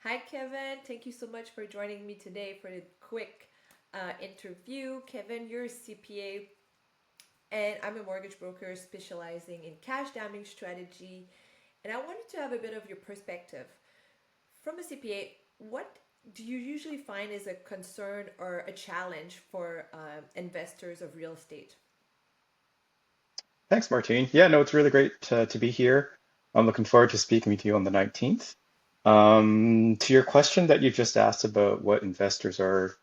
Hi, Kevin. Thank you so much for joining me today for the quick interview. Kevin, you're a CPA, and I'm a mortgage broker specializing in cash damage strategy. And I wanted to have a bit of your perspective. From a CPA, what do you usually find is a concern or a challenge for investors of real estate? Thanks, Martine. Yeah, no, it's really great to be here. I'm looking forward to speaking with you on the 19th. To your question that you just asked about what investors are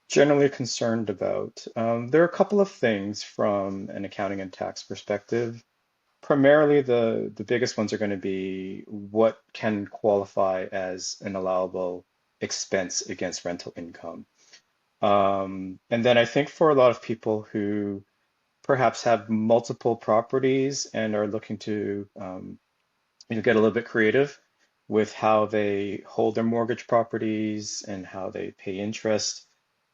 generally concerned about, there are a couple of things from an accounting and tax perspective. Primarily, the biggest ones are going to be what can qualify as an allowable expense against rental income. And then I think for a lot of people who perhaps have multiple properties and are looking to get a little bit creative with how they hold their mortgage properties and how they pay interest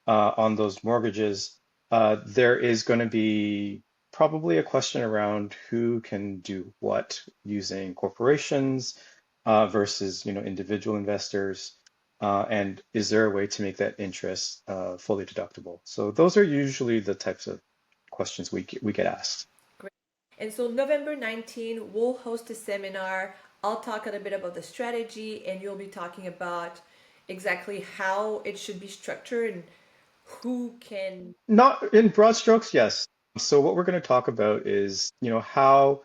on those mortgages. There is going to be probably a question around who can do what using corporations versus individual investors. And is there a way to make that interest fully deductible? So those are usually the types of questions we get asked. Great. And so November 19, we'll host a seminar. I'll talk a little bit about the strategy, and you'll be talking about exactly how it should be structured and who can. Not in broad strokes, yes. So what we're going to talk about is, how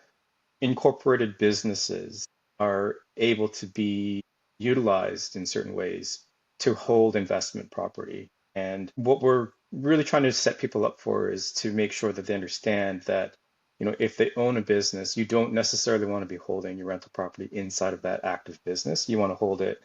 incorporated businesses are able to be utilized in certain ways to hold investment property. And what we're really trying to set people up for is to make sure that they understand that, if they own a business, you don't necessarily want to be holding your rental property inside of that active business. You want to hold it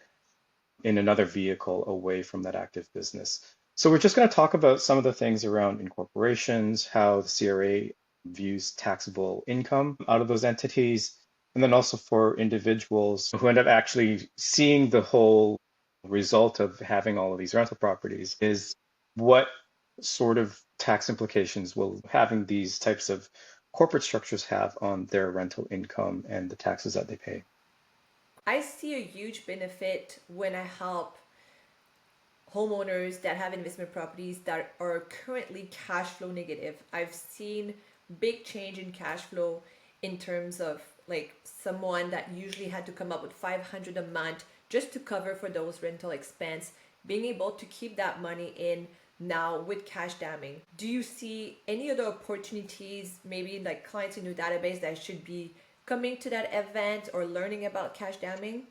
in another vehicle away from that active business. So we're just going to talk about some of the things around incorporations, how the CRA views taxable income out of those entities, and then also for individuals who end up actually seeing the whole result of having all of these rental properties is what sort of tax implications will having these types of corporate structures have on their rental income and the taxes that they pay. I see a huge benefit when I help homeowners that have investment properties that are currently cash flow negative. I've seen big change in cash flow in terms of like someone that usually had to come up with 500 a month just to cover for those rental expense, being able to keep that money in now with cash damming. Do you see any other opportunities, maybe like clients in your database that should be coming to that event or learning about cash damming?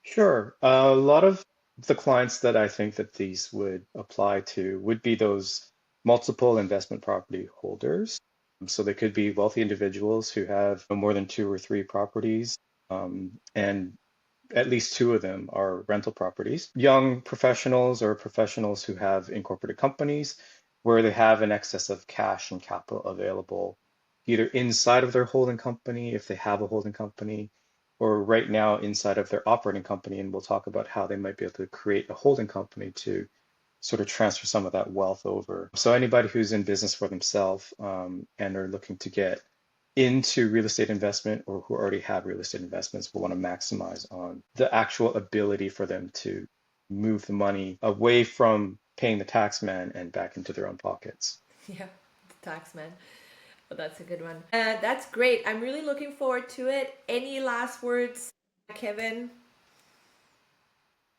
Sure. A lot of the clients that I think that these would apply to would be those multiple investment property holders. So they could be wealthy individuals who have more than two or three properties, and at least two of them are rental properties. Young professionals or professionals who have incorporated companies where they have an excess of cash and capital available, either inside of their holding company, if they have a holding company, or right now inside of their operating company. And we'll talk about how they might be able to create a holding company to sort of transfer some of that wealth over. So anybody who's in business for themselves and are looking to get into real estate investment or who already have real estate investments will want to maximize on the actual ability for them to move the money away from paying the tax man and back into their own pockets. Yeah, the tax man. Well, that's a good one. That's great. I'm really looking forward to it. Any last words, Kevin?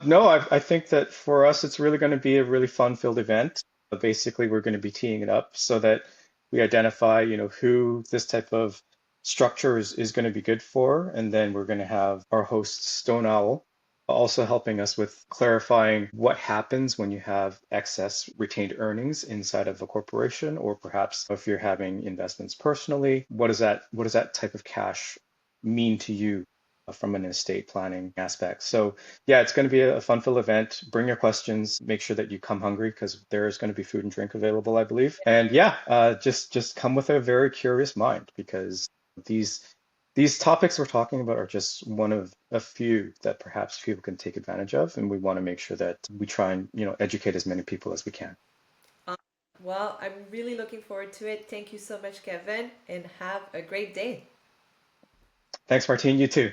No, I think that for us, it's really going to be a really fun-filled event. Basically, we're going to be teeing it up so that we identify, who this type of structure is going to be good for. And then we're going to have our host, Stone Owl, also helping us with clarifying what happens when you have excess retained earnings inside of a corporation, or perhaps if you're having investments personally, what does that type of cash mean to you from an estate planning aspect. So yeah, it's going to be a fun-filled event. Bring your questions. Make sure that you come hungry because there is going to be food and drink available, I believe. And yeah, just come with a very curious mind because these these topics we're talking about are just one of a few that perhaps people can take advantage of, and we want to make sure that we try and educate as many people as we can. Uh, well, I'm really looking forward to it. Thank you so much, Kevin, and have a great day. Thanks, Martine. You too.